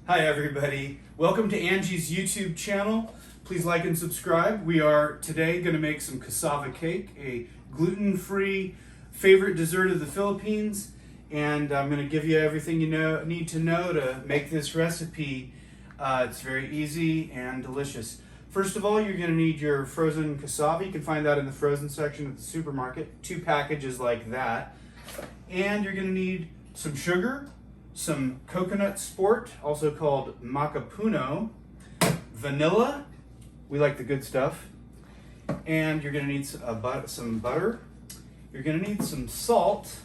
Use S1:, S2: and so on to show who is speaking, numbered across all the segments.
S1: Hi everybody, welcome to Angie's YouTube channel. Please like and subscribe. We are today going to make some cassava cake, a gluten-free favorite dessert of the Philippines, and I'm going to give you everything you need to know to make this recipe. It's very easy and delicious. First of all, you're going to need your frozen cassava. You can find that in the frozen section at the supermarket. 2 packages like that. And you're going to need some sugar, some coconut sport, also called macapuno, vanilla, we like the good stuff, and you're going to need some butter, you're going to need some salt,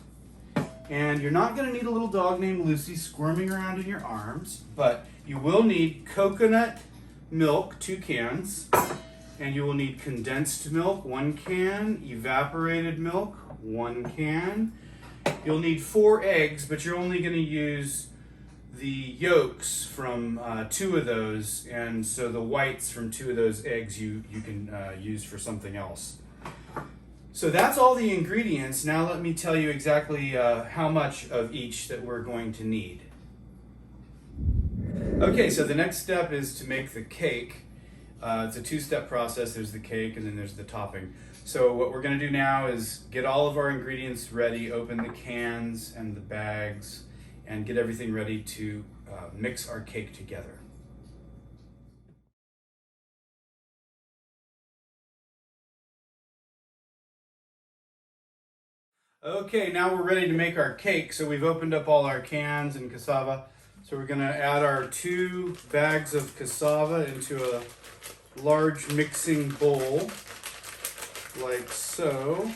S1: and you're not going to need a little dog named Lucy squirming around in your arms, but you will need coconut milk, 2 cans, and you will need condensed milk, 1 can, evaporated milk, 1 can. You'll need 4 eggs, but you're only going to use the yolks from 2 of those, and so the whites from 2 of those eggs you can use for something else. So that's all the ingredients. Now let me tell you exactly how much of each that we're going to need. Okay, so the next step is to make the cake. It's a 2-step process. There's the cake and then there's the topping. So what we're going to do now is get all of our ingredients ready, open the cans and the bags, and get everything ready to mix our cake together. Okay, now we're ready to make our cake. So we've opened up all our cans and cassava. So we're going to add our 2 bags of cassava into a large mixing bowl, like so.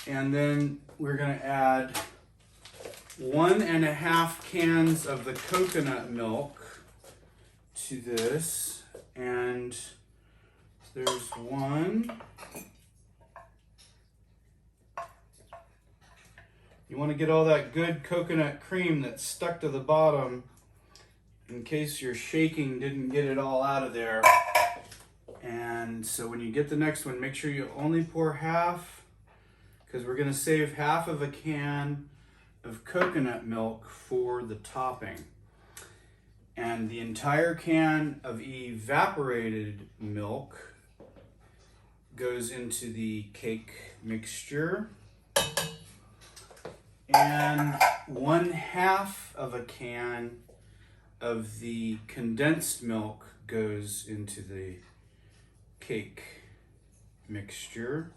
S1: And then we're going to add 1.5 cans of the coconut milk to this, and there's 1. You want to get all that good coconut cream that's stuck to the bottom in case your shaking didn't get it all out of there. And so when you get the next one, make sure you only pour half, because we're going to save half of a can of coconut milk for the topping. And the entire can of evaporated milk goes into the cake mixture. And 1/2 of a can of the condensed milk goes into the cake mixture,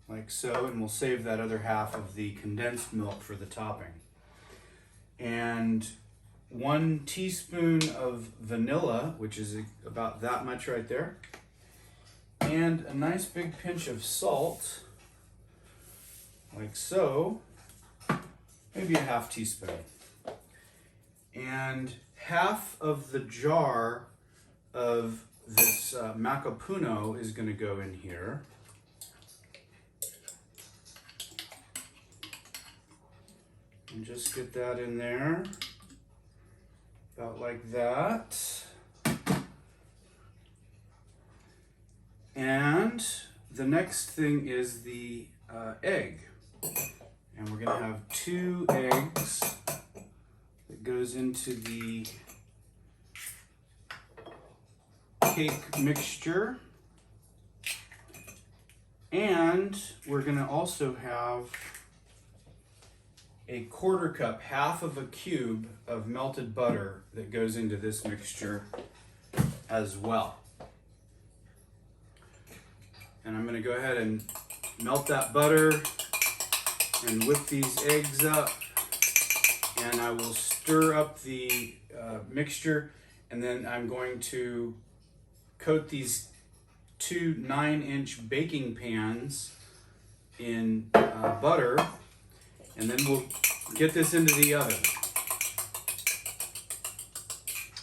S1: like so, and we'll save that other half of the condensed milk for the topping. And 1 teaspoon of vanilla, which is about that much right there, and a nice big pinch of salt, like so, maybe a 1/2 teaspoon. And half of the jar of this macapuno is going to go in here. And just get that in there, about like that. And the next thing is the egg. And we're going to have 2 eggs that goes into the cake mixture. And we're going to also have a 1/4 cup, half of a cube of melted butter that goes into this mixture as well. And I'm going to go ahead and melt that butter and whip these eggs up, and I will stir up the mixture, and then I'm going to coat these 2 9-inch baking pans in butter, and then we'll get this into the oven.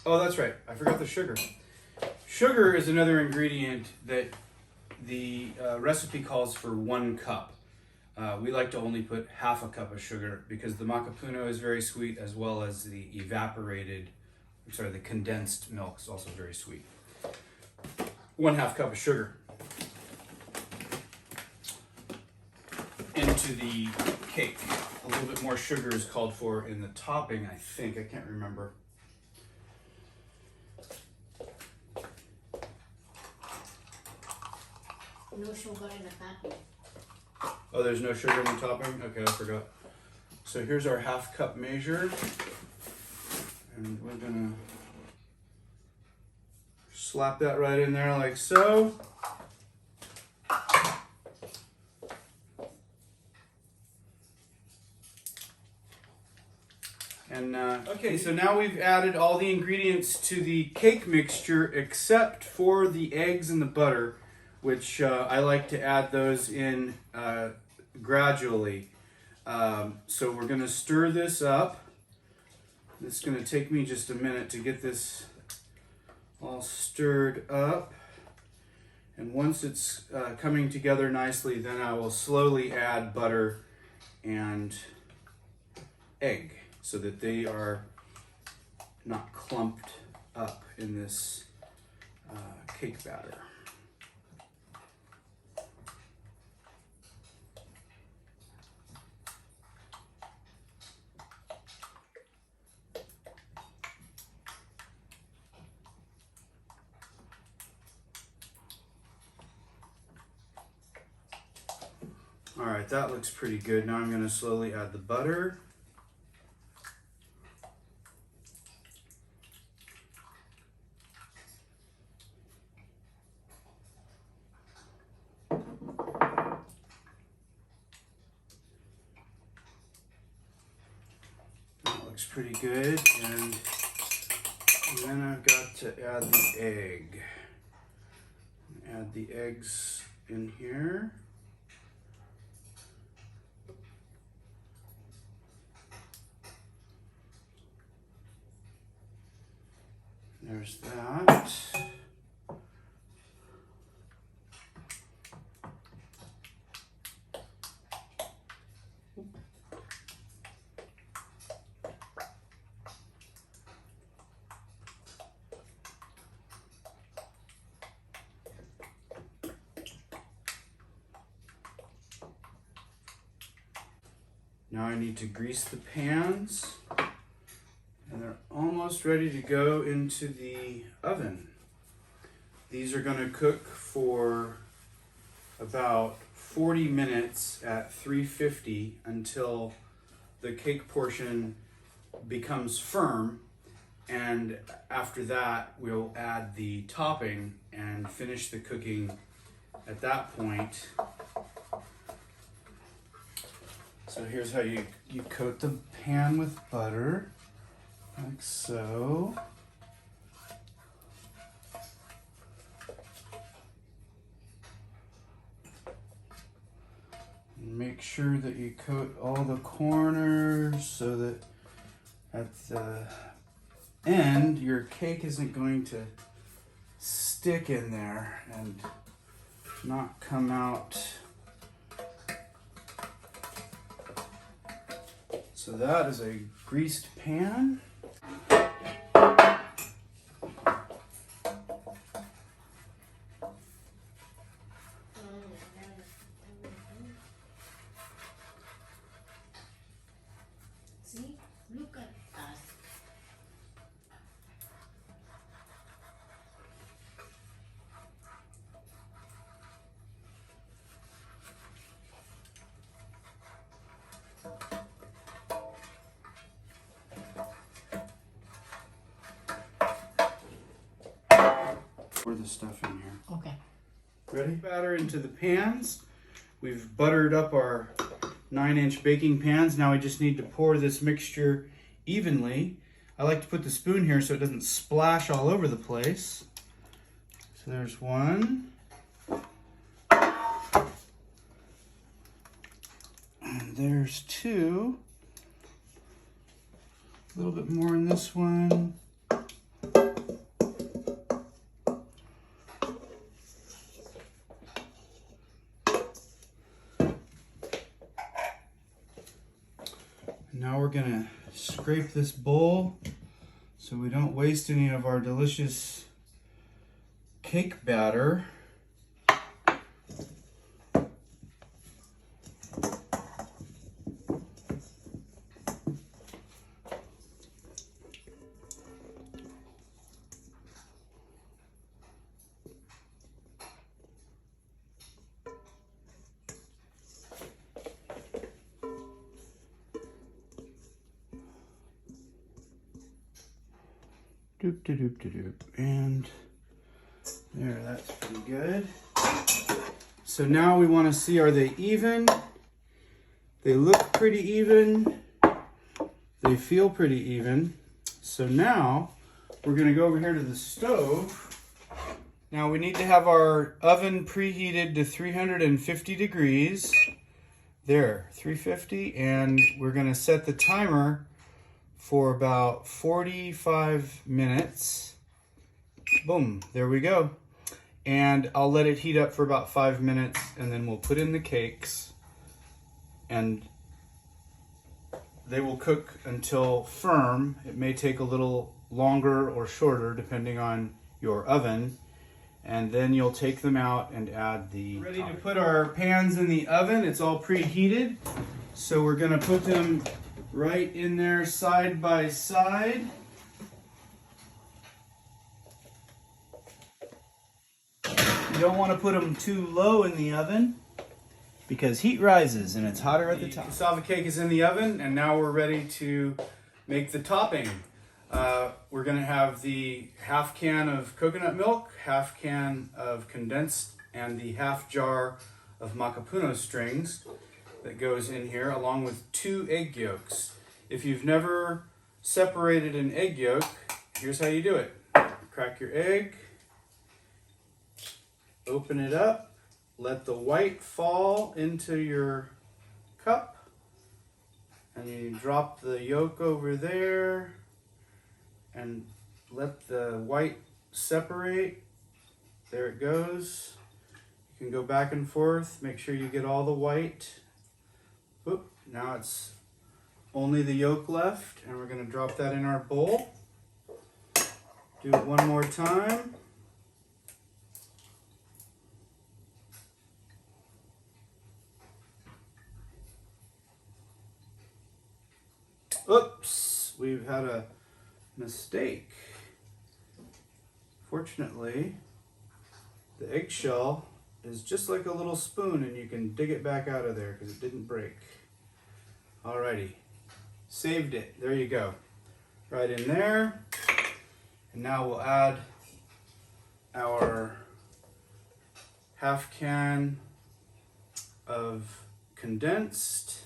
S1: Oh, that's right, I forgot the sugar. Sugar is another ingredient that the recipe calls for 1 cup. We like to only put 1/2 cup of sugar because the macapuno is very sweet, as well as the the condensed milk is also very sweet. 1/2 cup of sugar into the cake, A little bit more sugar is called for in the topping, I think. I can't remember.
S2: No sugar in the topping.
S1: Oh, there's no sugar in the topping? Okay, I forgot. So here's our 1/2 cup measure. And we're gonna slap that right in there like so. And okay, so now we've added all the ingredients to the cake mixture except for the eggs and the butter, which I like to add those in gradually. So we're going to stir this up. It's going to take me just a minute to get this all stirred up. And once it's coming together nicely, then I will slowly add butter and egg so that they are not clumped up in this cake batter. All right, that looks pretty good. Now I'm going to slowly add the butter. That looks pretty good. And then I've got to add the egg. Add the eggs in here. There's that. Now I need to grease the pans. And they're almost ready to go into the oven. These are going to cook for about 40 minutes at 350 until the cake portion becomes firm. And after that, we'll add the topping and finish the cooking at that point. So here's how you coat the pan with butter. Like so. And make sure that you coat all the corners so that at the end your cake isn't going to stick in there and not come out. So that is a greased pan.
S2: See, look at us.
S1: Pour the stuff in here.
S2: Okay.
S1: Ready? Batter into the pans. We've buttered up our 9-inch baking pans. Now we just need to pour this mixture evenly. I like to put the spoon here so it doesn't splash all over the place. So there's one. And there's two. A little bit more in this one. Now we're gonna scrape this bowl so we don't waste any of our delicious cake batter. Doop doop doop doop doop. And there, that's pretty good. So now we want to see, are they even? They look pretty even. They feel pretty even. So now we're going to go over here to the stove. Now we need to have our oven preheated to 350 degrees. There, 350. And we're going to set the timer for about 45 minutes. Boom, there we go. And I'll let it heat up for about 5 minutes, and then we'll put in the cakes, and they will cook until firm. It may take a little longer or shorter depending on your oven. And then you'll take them out and add the ready to put our pans in the oven. It's all preheated. So we're gonna put them right in there side by side. You don't want to put them too low in the oven because heat rises and it's hotter at the top. Cassava cake is in the oven, and now we're ready to make the topping. We're going to have the half can of coconut milk, half can of condensed, and the half jar of macapuno strings that goes in here, along with 2 egg yolks. If you've never separated an egg yolk, here's how you do it. Crack your egg, open it up, let the white fall into your cup, and you drop the yolk over there and let the white separate. There it goes. You can go back and forth, make sure you get all the white. Oop, now it's only the yolk left, and we're going to drop that in our bowl. Do it one more time. Oops, we've had a mistake. Fortunately, the eggshell is just like a little spoon, and you can dig it back out of there because it didn't break. Alrighty, saved it. There you go. Right in there. And now we'll add our half can of condensed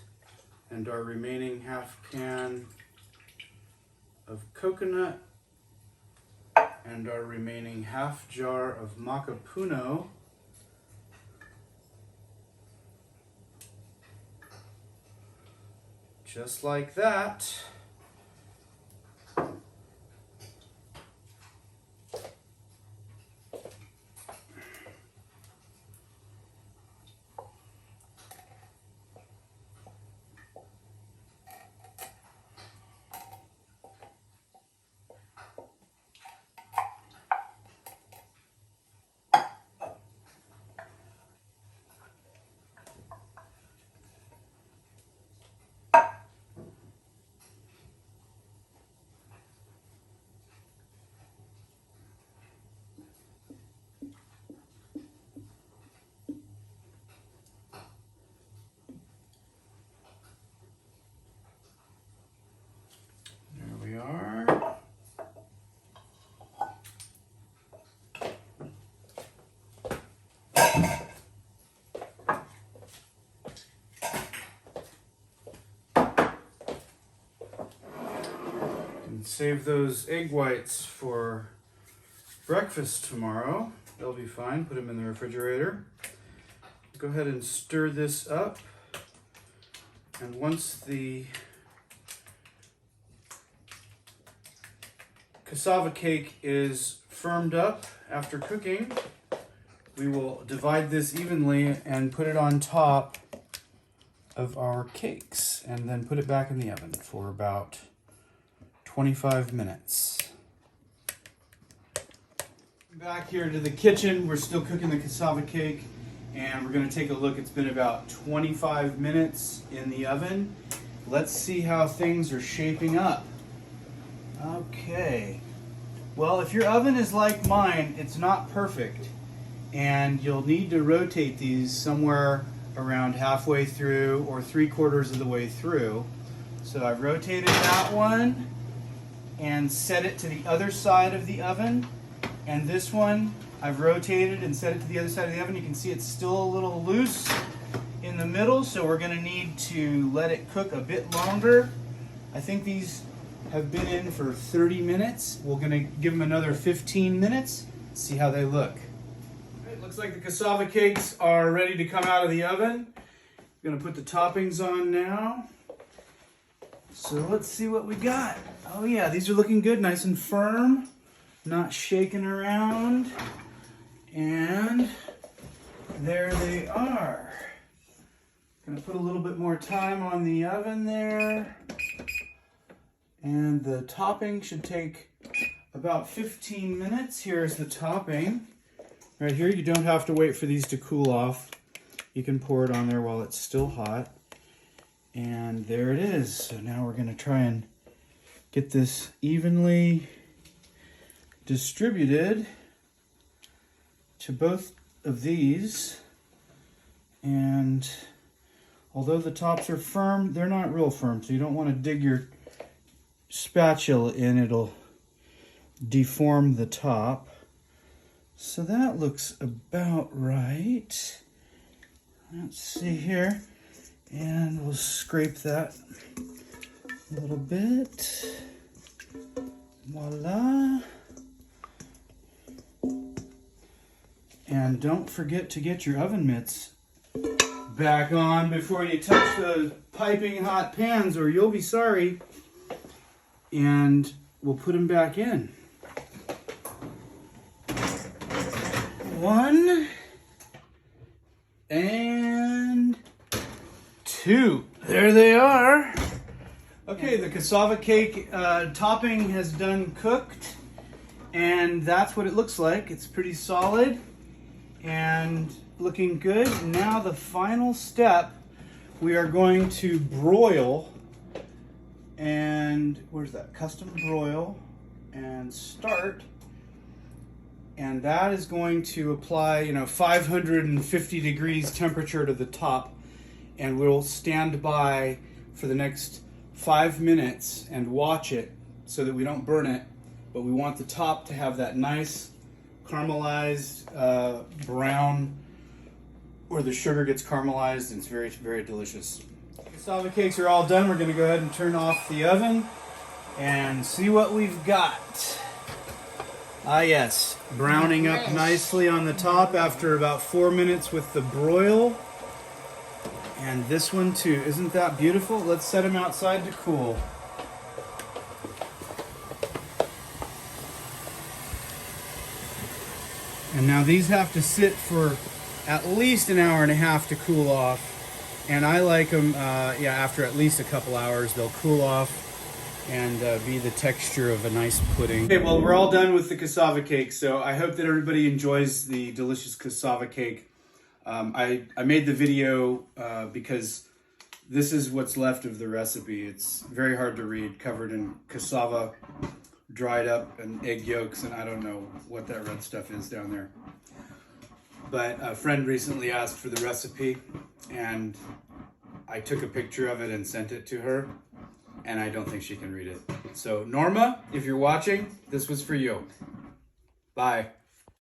S1: and our remaining half can of coconut and our remaining half jar of macapuno. Just like that. Save those egg whites for breakfast tomorrow. They'll be fine. Put them in the refrigerator. Go ahead and stir this up. And once the cassava cake is firmed up after cooking, we will divide this evenly and put it on top of our cakes, and then put it back in the oven for about 25 minutes. Back here to the kitchen, we're still cooking the cassava cake, and we're going to take a look. It's been about 25 minutes in the oven. Let's see how things are shaping up. Okay. Well, if your oven is like mine, it's not perfect, and you'll need to rotate these somewhere around halfway through or 3/4 of the way through. So I've rotated that one. and set it to the other side of the oven. And this one, I've rotated and set it to the other side of the oven. You can see it's still a little loose in the middle, so we're gonna need to let it cook a bit longer. I think these have been in for 30 minutes. We're gonna give them another 15 minutes, see how they look. It looks like the cassava cakes are ready to come out of the oven. I'm gonna put the toppings on now. So let's see what we got. Oh yeah, these are looking good, nice and firm, not shaking around. And there they are. Gonna put a little bit more time on the oven there. And the topping should take about 15 minutes. Here's the topping. Right here, you don't have to wait for these to cool off. You can pour it on there while it's still hot. And there it is. So now we're gonna try and get this evenly distributed to both of these. And although the tops are firm, they're not real firm, so you don't want to dig your spatula in, it'll deform the top. So that looks about right. Let's see here, and we'll scrape that a little bit. Voila. And don't forget to get your oven mitts back on before you touch the piping hot pans, or you'll be sorry. And we'll put them back in. 1 and 2. There they are. Okay, the cassava cake topping has done cooked, and that's what it looks like. It's pretty solid and looking good. Now the final step, we are going to broil. And where's that? Custom broil and start. And that is going to apply, 550 degrees temperature to the top. And we'll stand by for the next 5 minutes and watch it so that we don't burn it. But we want the top to have that nice caramelized brown, where the sugar gets caramelized, and it's very, very delicious. Cassava cakes are all done. We're going to go ahead and turn off the oven and see what we've got. Ah yes, browning up nicely on the top after about 4 minutes with the broil. And this one too. Isn't that beautiful? Let's set them outside to cool. And now these have to sit for at least an hour and a half to cool off. And I like them, after at least a couple hours, they'll cool off and be the texture of a nice pudding. Okay, well, we're all done with the cassava cake, so I hope that everybody enjoys the delicious cassava cake. I made the video because this is what's left of the recipe. It's very hard to read, covered in cassava, dried up, and egg yolks, and I don't know what that red stuff is down there. But a friend recently asked for the recipe, and I took a picture of it and sent it to her, and I don't think she can read it. So Norma, if you're watching, this was for you. Bye.